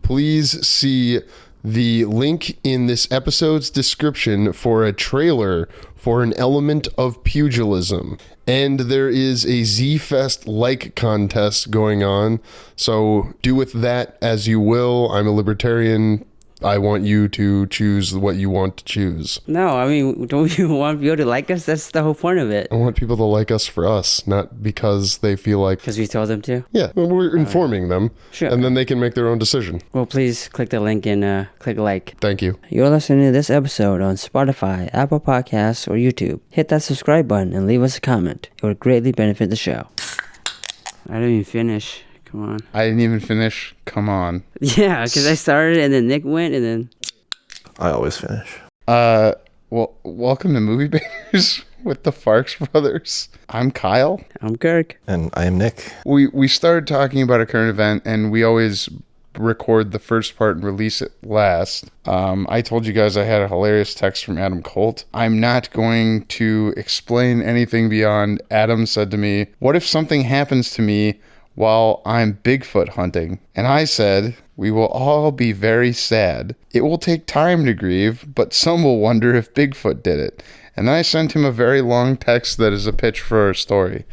please see the link in this episode's description for a trailer for an element of pugilism. And there is a Z-Fest like contest going on, so do with that as you will. I'm a libertarian. I want you to choose what you want to choose. No, I mean, don't you want people to like us? That's the whole point of it. I want people to like us for us, not because they feel like... Because we told them to? Yeah, well, we're informing them. Sure. And then they can make their own decision. Well, please click the link and click like. Thank you. You're listening to this episode on Spotify, Apple Podcasts, or YouTube. Hit that subscribe button and leave us a comment. It would greatly benefit the show. I didn't even finish. Come on. I didn't even finish. Come on. Yeah, because I started and then Nick went and then... I always finish. Well, welcome to Movie Bangers with the Farx brothers. I'm Kyle. I'm Kirk. And I am Nick. We started talking about a current event, and we always record the first part and release it last. I told you guys I had a hilarious text from Adam Colt. I'm not going to explain anything beyond Adam said to me, "What if something happens to me while I'm Bigfoot hunting?" And I said, "We will all be very sad. It will take time to grieve, but some will wonder if Bigfoot did it." And then I sent him a very long text that is a pitch for our story.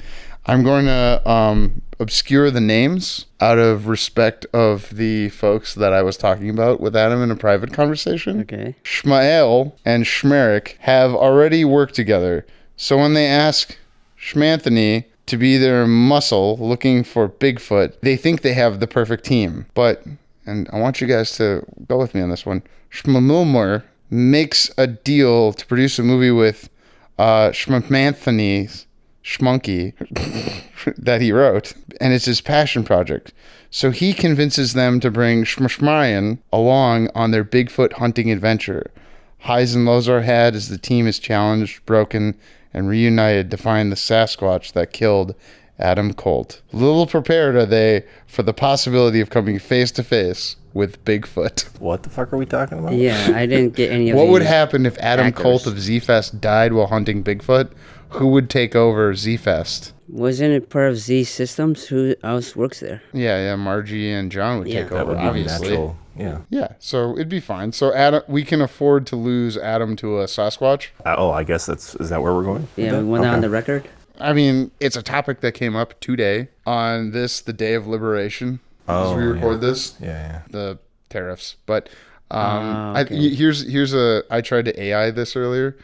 I'm going to obscure the names out of respect of the folks that I was talking about with Adam in a private conversation. Okay. Shmael and Shmerik have already worked together. So when they ask Shmanthony to be their muscle looking for Bigfoot, they think they have the perfect team. But, and I want you guys to go with me on this one, Shmamilmer makes a deal to produce a movie with Shmanthony's Schmunky that he wrote, and it's his passion project. So he convinces them to bring Shmashmarian along on their Bigfoot hunting adventure. Highs and lows are had as the team is challenged, broken, and reunited to find the Sasquatch that killed Adam Colt. Little prepared are they for the possibility of coming face to face with Bigfoot. What the fuck are we talking about? Yeah, I didn't get any of What the would happen if Adam actors. Colt of Z-Fest died while hunting Bigfoot? Who would take over Z-Fest? Wasn't it part of Z Systems? Who else works there? Yeah, Margie and John would take Yeah. That over, would be obviously. natural. Yeah. Yeah, so it'd be fine. So Adam, we can afford to lose Adam to a Sasquatch. I guess is that where we're going? Yeah, we went on the record. I mean, it's a topic that came up today on the day of liberation. As Oh, we record yeah. this, Yeah. the tariffs. But okay. I tried to AI this earlier.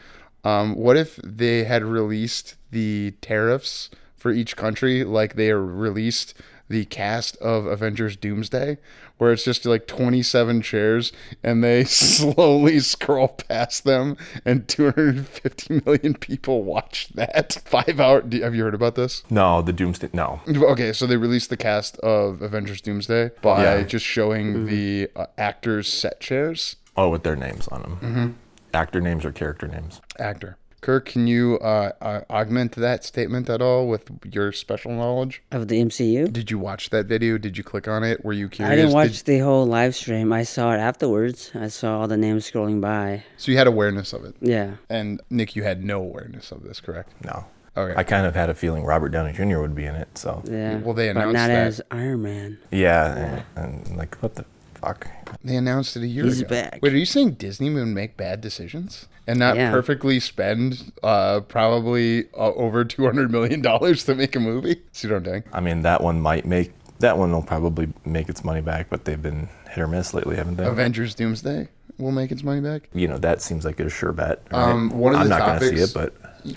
What if they had released the tariffs for each country like they released the cast of Avengers Doomsday, where it's just like 27 chairs and they slowly scroll past them and 250 million people watch that 5 hour. Have you heard about this? No, the Doomsday. No. Okay, so they released the cast of Avengers Doomsday by Yeah. just showing the actors' set chairs. Oh, with their names on them. Mm-hmm. Actor names or character names? Actor. Kirk, can you augment that statement at all with your special knowledge? Of the MCU? Did you watch that video? Did you click on it? Were you curious? I didn't watch the whole live stream. I saw it afterwards. I saw all the names scrolling by. So you had awareness of it. Yeah. And Nick, you had no awareness of this, correct? No. Okay. I kind of had a feeling Robert Downey Jr. would be in it, so. Yeah. Well, they but announced not that. as Iron Man. Yeah, and like, what the fuck? They announced it a year He's ago. back. Wait, are you saying Disney would make bad decisions and not Yeah. perfectly spend probably over $200 million to make a movie? See what I'm saying? I mean, that one will probably make its money back, but they've been hit or miss lately, haven't they? Avengers Doomsday will make its money back. You know, that seems like a sure bet. Right? One of the I'm not going to topics- see it, but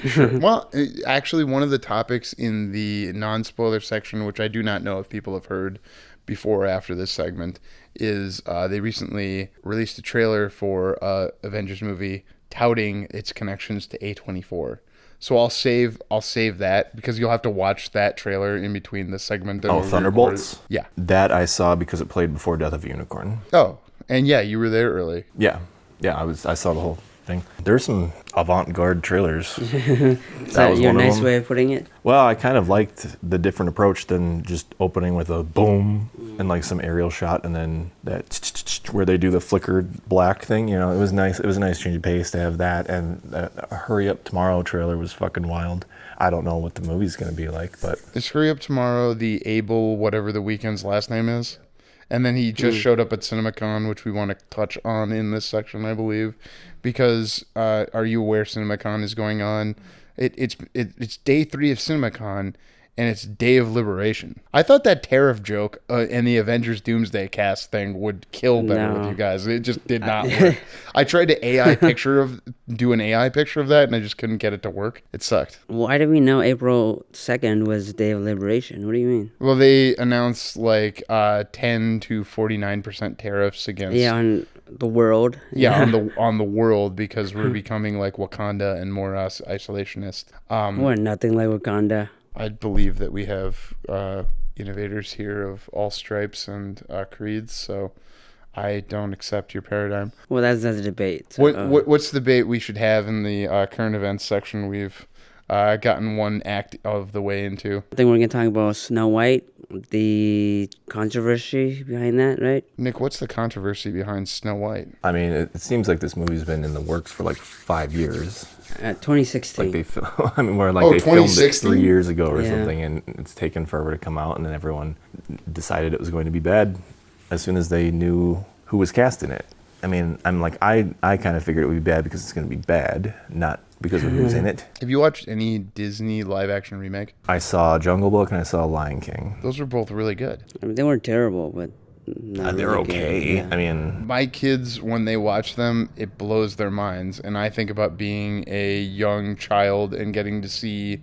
Sure. Well, actually, one of the topics in the non-spoiler section, which I do not know if people have heard before or after this segment, is they recently released a trailer for Avengers movie touting its connections to A24. So I'll save that because you'll have to watch that trailer in between the segment. That we Thunderbolts? recorded. Yeah. that I saw because it played before Death of a Unicorn. Oh, and yeah, you were there early. Yeah, I saw the whole thing. There's some avant-garde trailers. Is that your nice way of putting it? Well, I kind of liked the different approach than just opening with a boom and like some aerial shot and then that where they do the flickered black thing. You know, it was nice. It was a nice change of pace to have that. And a Hurry Up Tomorrow trailer was fucking wild. I don't know what the movie's going to be like, but It's Hurry Up Tomorrow, the Abel, whatever the Weeknd's last name is. And then he just showed up at CinemaCon, which we want to touch on in this section, I believe, because are you aware CinemaCon is going on? It's day 3 of CinemaCon, and it's Day of Liberation. I thought that tariff joke and the Avengers Doomsday Cast thing would kill better with you guys. It just did not work. I tried to do an AI picture of that, and I just couldn't get it to work. It sucked. Why do we know April 2nd was Day of Liberation? What do you mean? Well, they announced like 10 to 49% tariffs against. Yeah, on the world. Yeah, on the world, because we're becoming like Wakanda and more isolationist. We're nothing like Wakanda. I believe that we have innovators here of all stripes and creeds, so I don't accept your paradigm. Well, that's a debate. So, What's the debate we should have in the current events section? We've gotten one act of the way into. I think we're going to talk about Snow White, the controversy behind that, right? Nick, what's the controversy behind Snow White? I mean, it seems like this movie's been in the works for like 5 years. 2016. Like they filmed it 3 years ago or Yeah. something, and it's taken forever to come out, and then everyone decided it was going to be bad as soon as they knew who was cast in it. I mean, I kind of figured it would be bad because it's going to be bad, not because of who's in it. Have you watched any Disney live-action remake? I saw Jungle Book and I saw Lion King. Those were both really good. I mean, they weren't terrible, but not They're really okay. good. Yeah. I mean, My kids, when they watch them, it blows their minds. And I think about being a young child and getting to see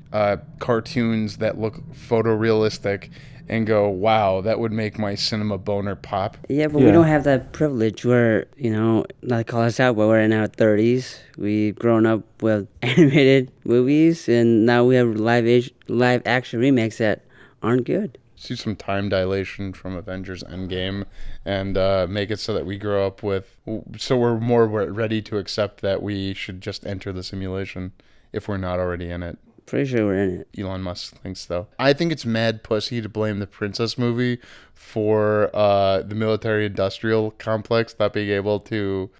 cartoons that look photorealistic and go, wow, that would make my cinema boner pop. Yeah, but we don't have that privilege where, not to call us out, but we're in our 30s. We've grown up with animated movies, and now we have live action remakes that aren't good. See some time dilation from Avengers Endgame and make it so that we grow up so we're more ready to accept that we should just enter the simulation if we're not already in it. Pretty sure we're in it. Elon Musk thinks, though. I think it's mad pussy to blame the Princess movie for the military-industrial complex not being able to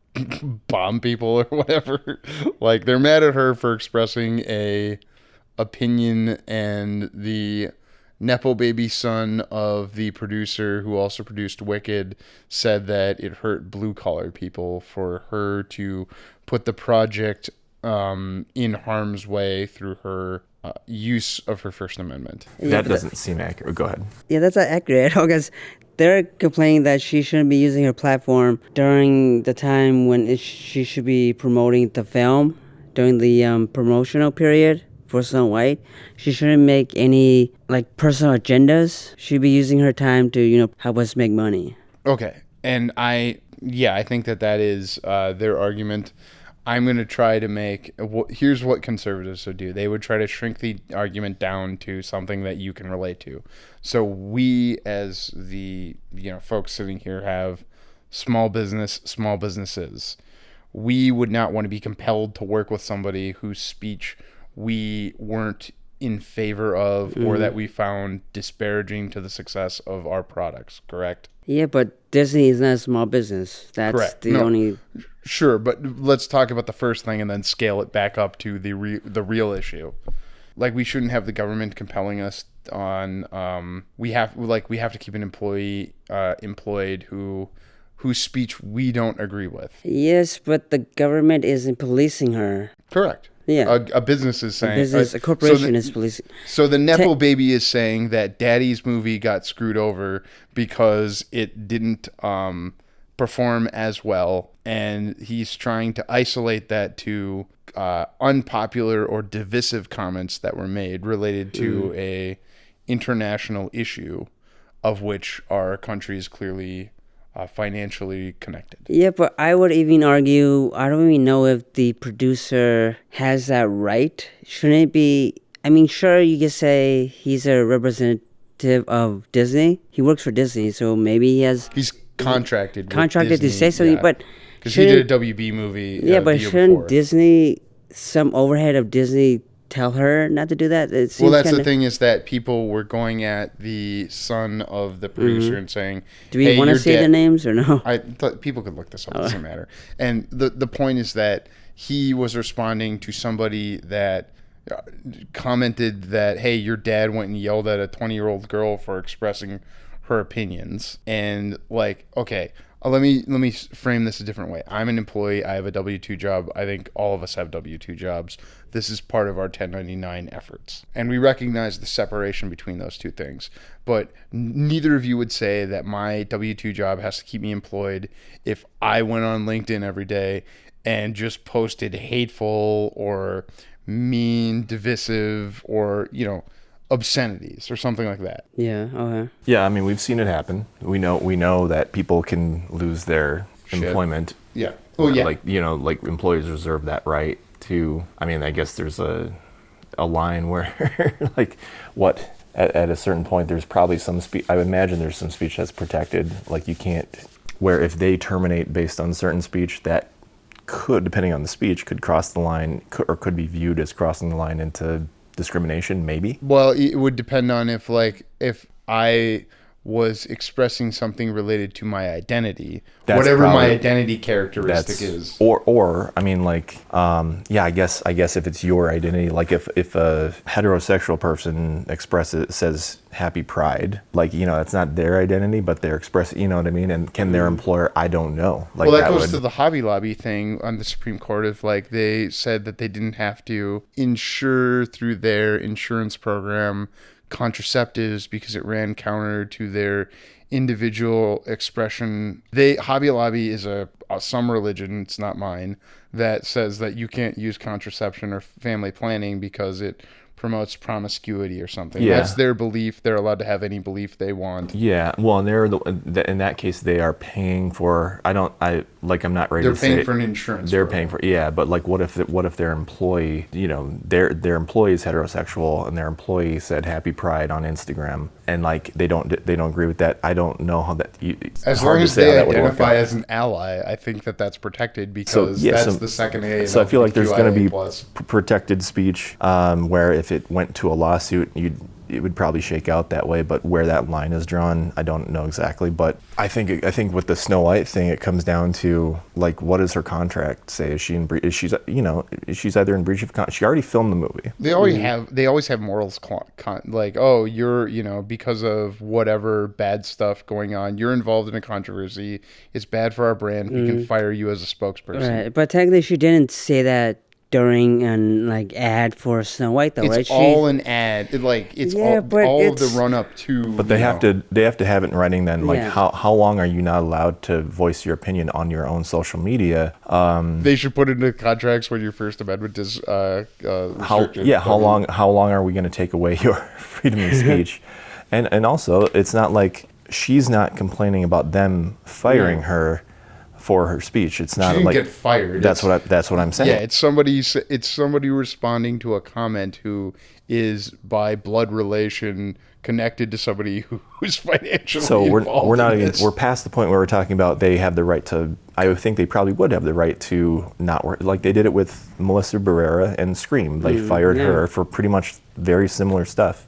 bomb people or whatever. Like, they're mad at her for expressing a opinion, and the Nepo baby son of the producer who also produced Wicked said that it hurt blue-collar people for her to put the project in harm's way through her use of her First Amendment. that doesn't seem accurate. Go ahead. Yeah, that's not accurate because they're complaining that she shouldn't be using her platform during the time when she should be promoting the film, during the promotional period for Snow White. She shouldn't make any personal agendas. She'd be using her time to help us make money. Okay, and I think that is their argument. I'm going to try to make, here's what conservatives would do. They would try to shrink the argument down to something that you can relate to. So we, as the folks sitting here, have small businesses. We would not want to be compelled to work with somebody whose speech we weren't in favor of or that we found disparaging to the success of our products, correct? Yeah, but Disney is not a small business. That's Correct. the only... Sure, but let's talk about the first thing and then scale it back up to the real issue. Like, we shouldn't have the government compelling us on we have to keep an employee employed whose speech we don't agree with. Yes, but the government isn't policing her. Correct. Yeah. A business is saying... A corporation is policing... So the Nepo baby is saying that Daddy's movie got screwed over because it didn't perform as well, and he's trying to isolate that to unpopular or divisive comments that were made related to a international issue of which our country is clearly financially connected. Yeah, but I would even argue, I don't even know if the producer has that right. Shouldn't it be... I mean, sure, you could say he's a representative of Disney. He works for Disney, so maybe he has... He's contracted to say something, but... Because he did a WB movie Yeah, but the year shouldn't before. Disney, some overhead of Disney, tell her not to do that? It seems Well, that's kinda... the thing, is that people were going at the son of the producer and saying, Do we want to say the names or no? I thought people could look this up. It doesn't matter. And the point is that he was responding to somebody that commented that, hey, your dad went and yelled at a 20-year-old girl for expressing her opinions. And like, okay, let me frame this a different way. I'm an employee. I have a W-2 job. I think all of us have W-2 jobs. This is part of our 1099 efforts. And we recognize the separation between those two things. But neither of you would say that my W-2 job has to keep me employed if I went on LinkedIn every day and just posted hateful or mean, divisive, or, obscenities or something like that. Yeah. Okay. Yeah, I mean, we've seen it happen. We know that people can lose their employment. Yeah. Well, yeah. Like employees reserve that right to. I mean, I guess there's a line where like what at a certain point there's probably some speech. I would imagine there's some speech that's protected. Like you can't. Where if they terminate based on certain speech, that could, depending on the speech, could cross the line or could be viewed as crossing the line into discrimination, maybe. Well, it would depend on if I was expressing something related to my identity, whatever my identity characteristic is. Or I mean, like, I guess if it's your identity, like if a heterosexual person says Happy Pride, like, that's not their identity, but they're expressing, you know what I mean? And can their employer, I don't know. Like, well, that goes to the Hobby Lobby thing on the Supreme Court of, like, they said that they didn't have to insure through their insurance program contraceptives because it ran counter to their individual expression. Hobby Lobby is some religion, it's not mine, that says that you can't use contraception or family planning because it promotes promiscuity or something. Yeah. That's their belief. They're allowed to have any belief they want. Yeah. Well, and in that case, they are paying for. I'm not ready to say. They're paying for an insurance. They're paying for. Yeah, but like, what if their employee, their employee is heterosexual and their employee said Happy Pride on Instagram, and like they don't agree with that. I don't know how that. As long as they identify as an ally, I think that's protected because that's the second A. So I feel like there's going to be protected speech where if it went to a lawsuit, it would probably shake out that way. But where that line is drawn, I don't know exactly. But I think with the Snow White thing, it comes down to like, what does her contract say? Is she's either in breach of contract? She already filmed the movie. They always have morals like, oh, you're because of whatever bad stuff going on, you're involved in a controversy. It's bad for our brand. We can fire you as a spokesperson. Right, but technically, she didn't say that during an ad for Snow White, though, right? It's all an ad. It's all of the run up to. But they have to have it in writing. Then, like, how long are you not allowed to voice your opinion on your own social media? They should put into contracts when your First Amendment is restricted. How long are we going to take away your freedom of speech? And also, it's not like she's not complaining about them firing her for her speech. It's not she didn't like get fired. That's what I'm saying. Yeah, it's somebody responding to a comment who is by blood relation connected to somebody who's financially involved. We're past the point where we're talking about they have the right to. I think they probably would have the right to not work. Like they did it with Melissa Barrera and Scream. They fired her for pretty much very similar stuff.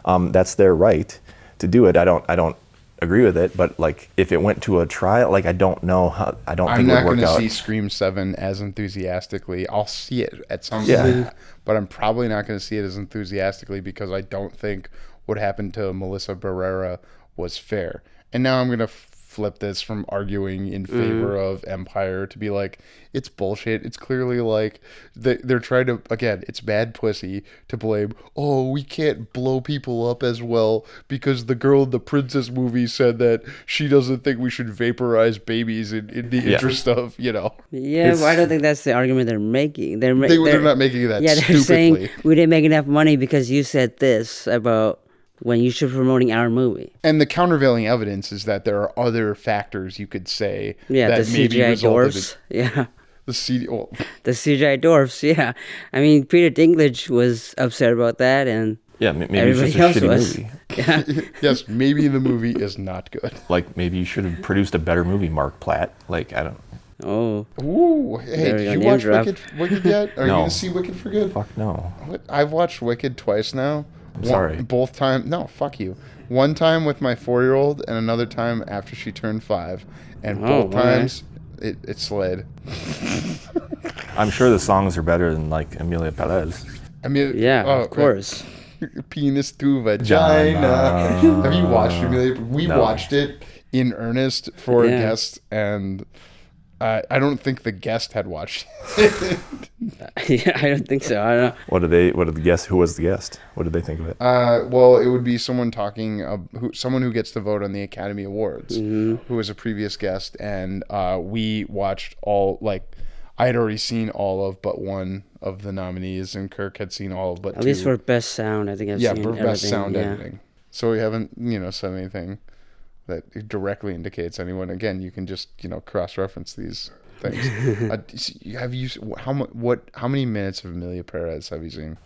That's their right to do it. I don't agree with it, but like if it went to a trial, like I don't know how. I don't think it would work out. I'm not going to see Scream 7 as enthusiastically. I'll see it at some point, but I'm probably not going to see it as enthusiastically because I don't think what happened to Melissa Barrera was fair. And now I'm going to flip this from arguing in favor of Empire to be like, it's bullshit. It's clearly like they're trying to, again, it's bad pussy to blame, oh, we can't blow people up as well because the girl in the Princess movie said that she doesn't think we should vaporize babies in the interest of, Yeah, well, I don't think that's the argument they're making. They're not making that stupidly. They're saying we didn't make enough money because you said this about when you should be promoting our movie. And the countervailing evidence is that there are other factors you could say that the maybe CGI dwarfs. The CGI dwarfs, I mean, Peter Dinklage was upset about that, and maybe everybody else was. Movie. Yeah. Yes, maybe the movie is not good. Like, maybe you should have produced a better movie, Mark Platt. Like, I don't know. Oh. Ooh. Hey, did you watch Wicked yet? Are you going to see Wicked for good? Fuck no. I've watched Wicked twice now. Sorry. Both times. No, fuck you. One time with my 4-year-old and another time after she turned 5. And both times it slid. I'm sure the songs are better than like Emilia Perez. Of course. Penis to vagina. Have you watched Amelia? We watched it in earnest for a guest, and I don't think the guest had watched it. Yeah, I don't think so. I don't know. What did the guest? Who was the guest? What did they think of it? Well, it would be someone talking, someone who gets to vote on the Academy Awards, Mm-hmm. who was a previous guest, and we watched all, like, I had already seen all of but one of the nominees, and Kirk had seen all of but At two. least for best sound, I think I've seen for best everything, sound yeah. editing. So we haven't, said anything that directly indicates anyone. Again, you can just, cross-reference these things. Have you? How many minutes of Amelia Perez have you seen?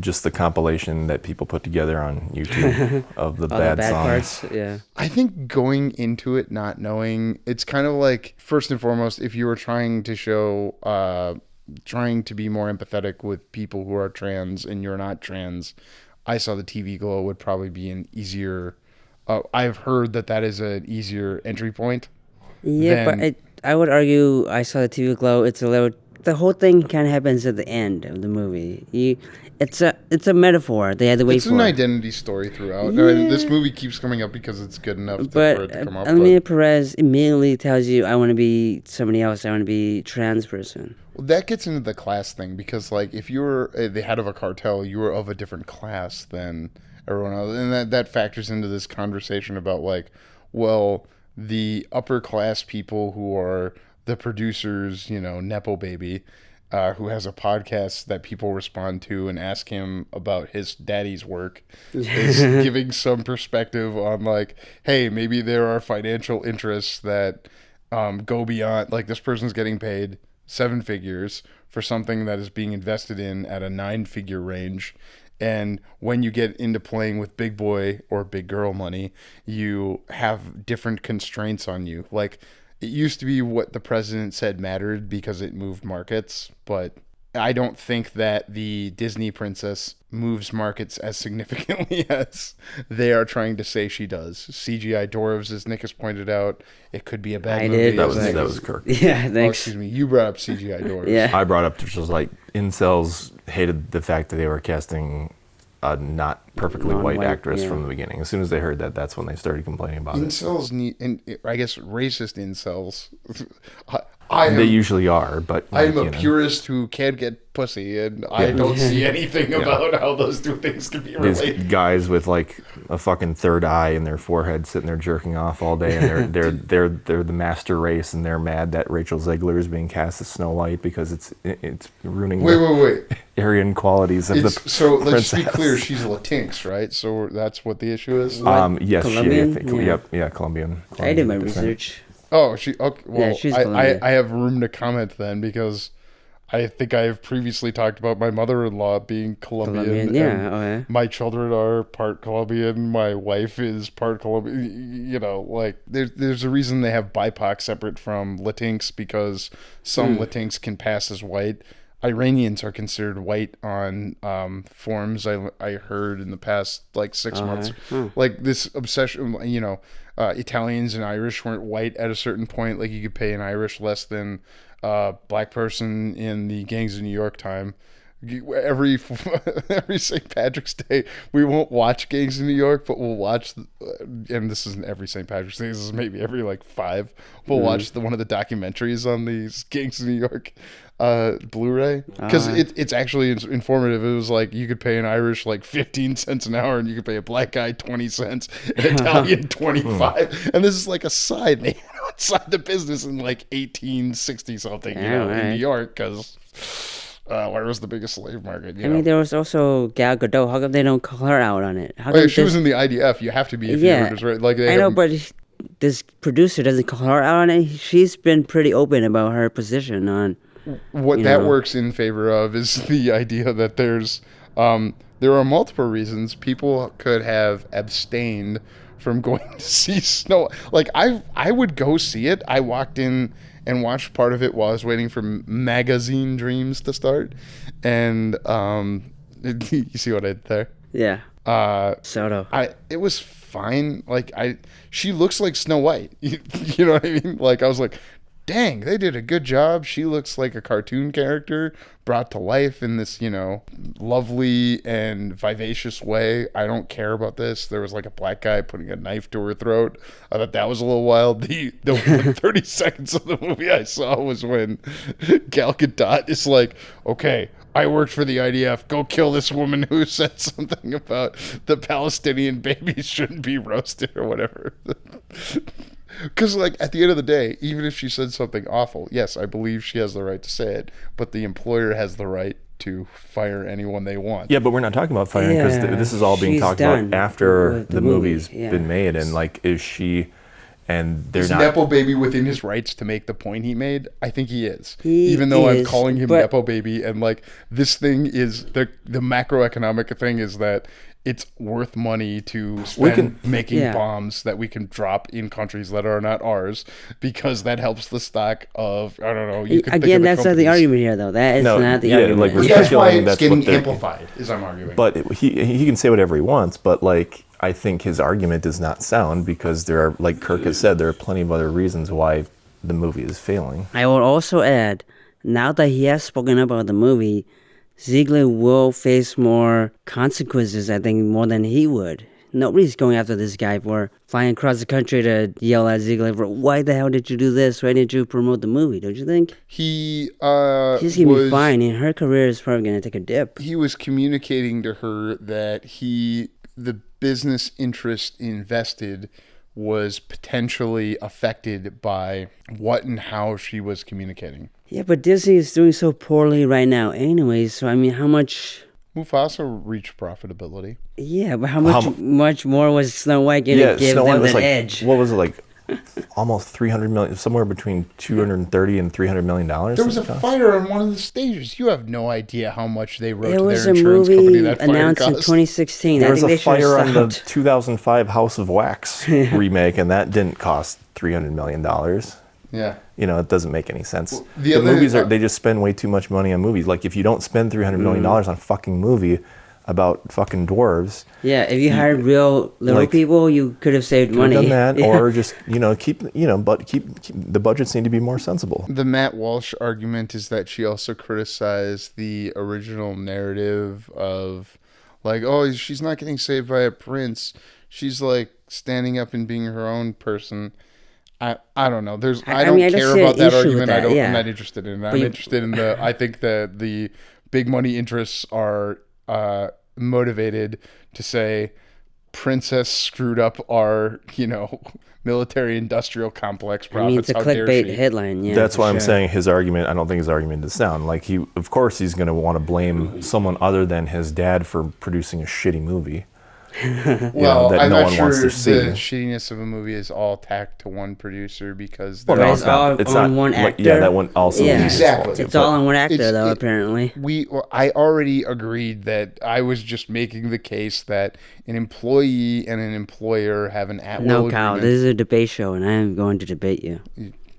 Just the compilation that people put together on YouTube of the All bad the bad songs. parts, yeah. I think going into it not knowing, it's kind of like, first and foremost, if you were trying to show, trying to be more empathetic with people who are trans and you're not trans, I Saw the TV Glow would probably be an easier. I've heard that is an easier entry point. Yeah, but I would argue I Saw the TV Glow. It's a little. The whole thing kind of happens at the end of the movie. It's a metaphor. They had to wait It's for. an identity story throughout. I mean, this movie keeps coming up because it's good enough for it to come up. Amelia Perez immediately tells you, "I want to be somebody else. I want to be a trans person." Well, that gets into the class thing because, like, if you were the head of a cartel, you were of a different class than everyone else, and that factors into this conversation about, like, well, the upper class people who are the producers, Nepo Baby, who has a podcast that people respond to and ask him about his daddy's work, is giving some perspective on, like, hey, maybe there are financial interests that go beyond, like, this person's getting paid 7 figures for something that is being invested in at a 9-figure range. And when you get into playing with big boy or big girl money, you have different constraints on you. Like, it used to be what the president said mattered because it moved markets, but I don't think that the Disney princess moves markets as significantly as they are trying to say she does. CGI dwarves, as Nick has pointed out, it could be a bad movie. That was Kirk. Yeah, thanks. Oh, excuse me. You brought up CGI dwarves. Yeah. I brought up just like incels hated the fact that they were casting a not perfectly white Non-white, actress yeah. from the beginning. As soon as they heard that, that's when they started complaining about it. Incels need, and I guess racist incels. They usually are, but I'm a purist who can't get pussy, and I don't see anything about how those two things can be these related. guys with like a fucking third eye in their forehead sitting there jerking off all day, and they're the master race, and they're mad that Rachel Ziegler is being cast as Snow White because it's ruining Wait. Aryan qualities of So let's princess. be clear, she's Latinx, right? So that's what the issue is? Yes, Colombian? Colombian. I did my 100%. research. Oh, she. Okay, well, Yeah, she's I Colombian. have room to comment then because I think I have previously talked about my mother-in-law being Colombian. Yeah, and okay. my children are part Colombian. My wife is part Colombian. Like there's a reason they have BIPOC separate from Latinx because some Latinx can pass as white. Iranians are considered white on forms. I heard in the past like 6 months, like this obsession. Italians and Irish weren't white at a certain point. Like you could pay an Irish less than black person in the Gangs of New York time. Every St. Patrick's Day, we won't watch Gangs of New York, but we'll watch. And this isn't every St. Patrick's Day. This is maybe every like 5. We'll watch one of the documentaries on these Gangs of New York Blu-ray because it's actually informative. It was like you could pay an Irish like 15 cents an hour, and you could pay a black guy 20 cents, an Italian 25. And this is like a side they had outside the business in like 1860 something, in New York because. Where was the biggest slave market? I mean, there was also Gal Gadot. How come they don't call her out on it? How come She was in the IDF. You have to be if Yeah, you're just right. Like I know, but this producer doesn't call her out on it. She's been pretty open about her position on. What that works in favor of is the idea that there are multiple reasons people could have abstained from going to see Snow. Like I would go see it. I walked in and watched part of it while I was waiting for Magazine Dreams to start. And you see what I did there? Yeah. Soto. It was fine. Like she looks like Snow White. You know what I mean? Like I was like, dang, they did a good job. She looks like a cartoon character brought to life in this, lovely and vivacious way. I don't care about this. There was like a black guy putting a knife to her throat. I thought that was a little wild. The 30 seconds of the movie I saw was when Gal Gadot is like, okay, I worked for the IDF. Go kill this woman who said something about the Palestinian babies shouldn't be roasted or whatever. Because, at the end of the day, even if she said something awful, yes, I believe she has the right to say it, but the employer has the right to fire anyone they want. Yeah, but we're not talking about firing because this is all being talked about after the movie's been made. And, is she... And they're not... Nepo Baby within his rights to make the point he made? I think he is. Even though I'm calling him Nepo Baby, and, this thing is... The macroeconomic thing is that it's worth money to spend making bombs that we can drop in countries that are not ours, because that helps the stock of, I don't know, you could think of that's not the argument here, though. That is not the argument. That's why it's getting amplified, is I'm arguing. But he can say whatever he wants, but, I think his argument is not sound because there are, like Kirk has said, there are plenty of other reasons why the movie is failing. I will also add, now that he has spoken about the movie, Ziegler will face more consequences, I think, more than he would. Nobody's going after this guy for flying across the country to yell at Ziegler for, why the hell did you do this? Why didn't you promote the movie? Don't you think? He's going to be fine, and her career is probably going to take a dip. He was communicating to her that the business interest invested was potentially affected by what and how she was communicating. Yeah, but Disney is doing so poorly right now anyway, so how much... Mufasa reached profitability. Yeah, but how much more was Snow White going to give them an edge? What was it, almost 300 million, somewhere between 230 and 300 million dollars? There was a fire on one of the stages. You have no idea how much they wrote to their insurance company that fire announced cost. In 2016. There was a fire on the 2005 House of Wax remake, and that didn't cost $300 million. Yeah. It doesn't make any sense. Well, the movies they just spend way too much money on movies. If you don't spend $300 million on a fucking movie about fucking dwarves. Yeah, if you hired real little people, you could have saved money. Done that, or just keep the budgets need to be more sensible. The Matt Walsh argument is that she also criticized the original narrative of she's not getting saved by a prince. She's standing up and being her own person. I don't know. I don't care about that argument. I'm not interested in it. I'm interested in I think that the big money interests are motivated to say princess screwed up our, military industrial complex profits. It's a clickbait headline. Yeah, that's why I'm saying his argument. I don't think his argument is sound. Of course, he's going to want to blame someone other than his dad for producing a shitty movie. Well, I'm not sure the shittiness of a movie is all tacked to one producer because it's all on one actor. Yeah, that one also. Yeah, exactly. It's all on one actor, though. Apparently, I already agreed that I was just making the case that an employee and an employer have an at-will agreement. No, Kyle, this is a debate show, and I am going to debate you.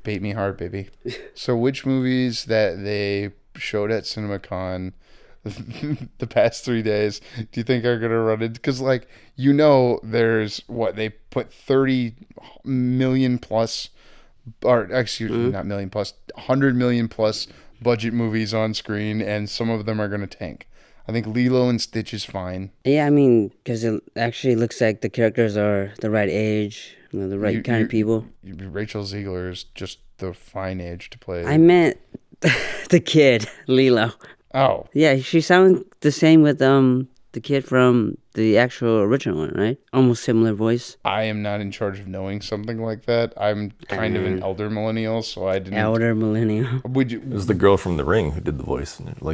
Bait me hard, baby. So, which movies that they showed at CinemaCon the past 3 days do you think are going to run into, because there's they put 30 million plus, or excuse me, not million plus, 100 million plus budget movies on screen, and some of them are going to tank. I think Lilo and Stitch is fine. Yeah, because it actually looks like the characters are the right age, the right kind of people. Rachel Ziegler is just the fine age to play. I meant the kid, Lilo. Oh. Yeah, she sounds the same with the kid from the actual original one, right? Almost similar voice. I am not in charge of knowing something like that. I'm kind of an elder millennial, so I didn't... Elder millennial. It was the girl from The Ring who did the voice. I didn't know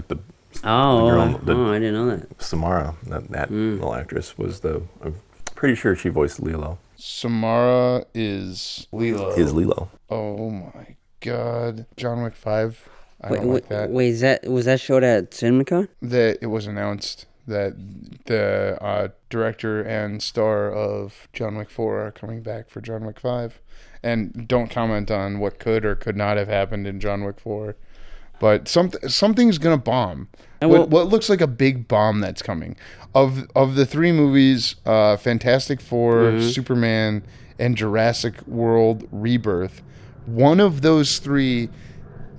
that. Samara, that little actress, was I'm pretty sure she voiced Lilo. Samara is Lilo. Oh my God. John Wick 5. I don't like that. Wait, was that showed at CinemaCon? That it was announced that the director and star of John Wick 4 are coming back for John Wick 5. And don't comment on what could or could not have happened in John Wick 4. But something's going to bomb. What looks like a big bomb that's coming. Of the three movies, Fantastic Four, Superman, and Jurassic World Rebirth, one of those three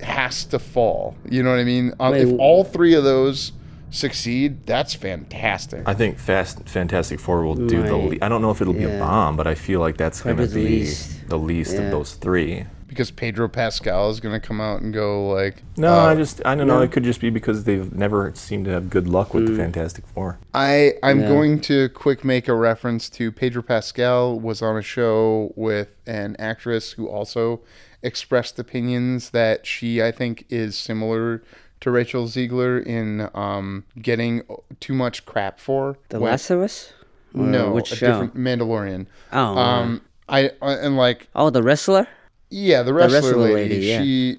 has to fall. You know what I mean? Wait, If all three of those succeed, that's fantastic. I think Fantastic Four will do Right. I don't know if it'll be a Yeah. bomb, but I feel like that's going to Probably the be least. the least Yeah. of those three. Because Pedro Pascal is going to come out and go like, No, I don't know. no. It could just be because they've never seemed to have good luck with the Fantastic Four. I'm Yeah. going to quick make a reference to Pedro Pascal was on a show with an actress who also expressed opinions that she, I think, is similar to Rachel Ziegler in getting too much crap for. The when- Last of Us? Or No, which a show? different Mandalorian. Oh, And like, oh, the wrestler? yeah, the wrestler, wrestler lady, lady, yeah. she,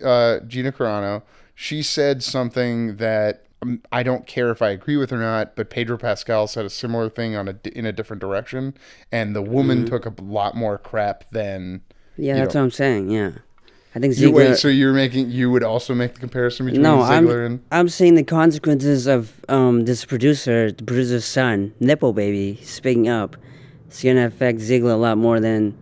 Gina Carano, she said something that I don't care if I agree with or not, but Pedro Pascal said a similar thing in a different direction, and the woman took a lot more crap than. Yeah, you that's know. what I'm saying. Yeah, I think You, Ziegler. wait, so you would also make the comparison between no, Ziegler and. I'm seeing the consequences of this producer, the producer's son, Nipple Baby, speaking up. It's gonna affect Ziegler a lot more than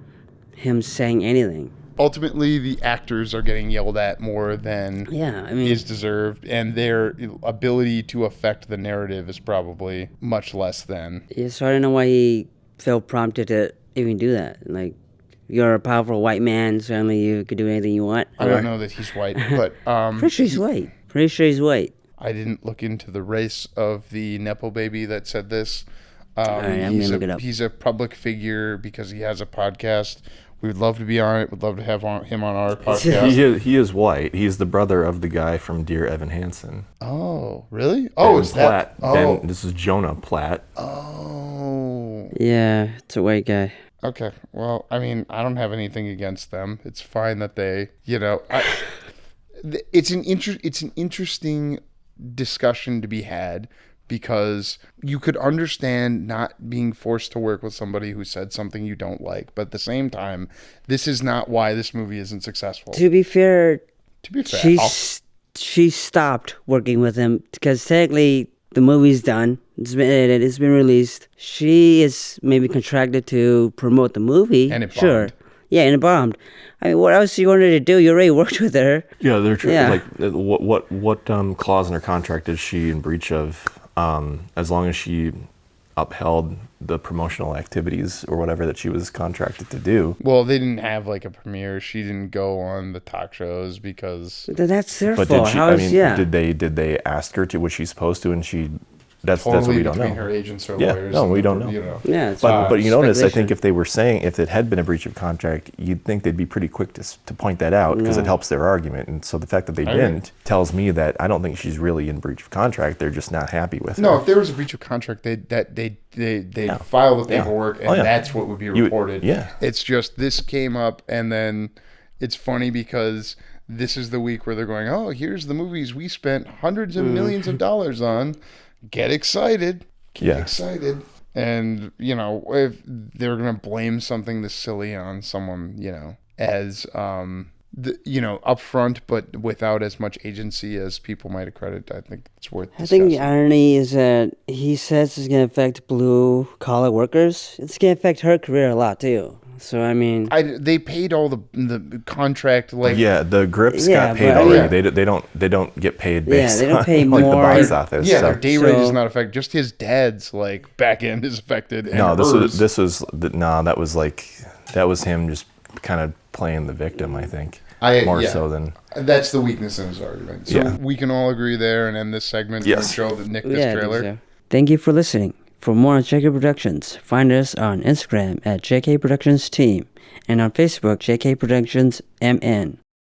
him saying anything. Ultimately, the actors are getting yelled at more than Yeah, I mean, is deserved, and their ability to affect the narrative is probably much less than. yeah, so I don't know why he felt prompted to even do that. Like, you're a powerful white man, certainly you could do anything you want. I don't know that he's white, but Pretty sure he's white. Pretty sure he's white. I didn't look into the race of the Nepo baby that said this. right, I'm gonna look it up. He's a public figure because he has a podcast. We would love to be on it. We'd love to have him on our podcast. He is white. He's the brother of the guy from Dear Evan Hansen. Oh, really? Oh, Ben is that? Platt. This is Jonah Platt. Oh. Yeah, it's a white guy. Okay. Well, I mean, I don't have anything against them. It's fine that they, it's an interesting discussion to be had because you could understand not being forced to work with somebody who said something you don't like, but at the same time, this is not why this movie isn't successful. To be fair, To be fair, she stopped working with him because technically the movie's done. It's been edited. It's been released. She is maybe contracted to promote the movie. And it sure. bombed. Yeah, and it bombed. I mean, what else you wanted to do? You already worked with her. Yeah, they're Yeah. like what clause in her contract is she in breach of? As long as she upheld the promotional activities or whatever that she was contracted to do. well, they didn't have like a premiere. She didn't go on the talk shows because That's their But fault. did she? How I is- mean, yeah. did they ask her to? Was she supposed to? And she. That's what totally we don't between know. her agents or Yeah, lawyers. no, and we the- don't know. Yeah, it's But you notice, I speculation. think if they were saying, if it had been a breach of contract, you'd think they'd be pretty quick to point that out because it helps their argument. And so the fact that they agree. didn't tells me that I don't think she's really in breach of contract. They're just not happy with No, her. if there was a breach of contract, they'd file the Yeah. paperwork, and Oh, yeah. that's what would be You- reported. yeah. It's just this came up, and then it's funny because this is the week where they're going, oh, here's the movies we spent hundreds of millions of dollars on. Get excited. Get Yeah. excited. And, if they're going to blame something this silly on someone, as, upfront, but without as much agency as people might accredit, I think it's worth I think the discussing. irony is that he says it's going to affect blue collar workers. It's going to affect her career a lot too. So I mean, They paid all the contract Yeah, the grips Yeah, got paid but- already. Yeah. They don't get paid Yeah, based they don't on pay like the more. box office. Yeah, so. their day rate is So- not affected. Just his dad's back end is affected. And No, hers. that was him just kind of playing the victim. I think more so than That's the weakness in his argument. So Yeah. we can all agree there and end this segment Yes. and show that Nick this yeah, I think trailer. so. Thank you for listening. For more on JK Productions, find us on Instagram at JK Productions Team and on Facebook, JK Productions MN.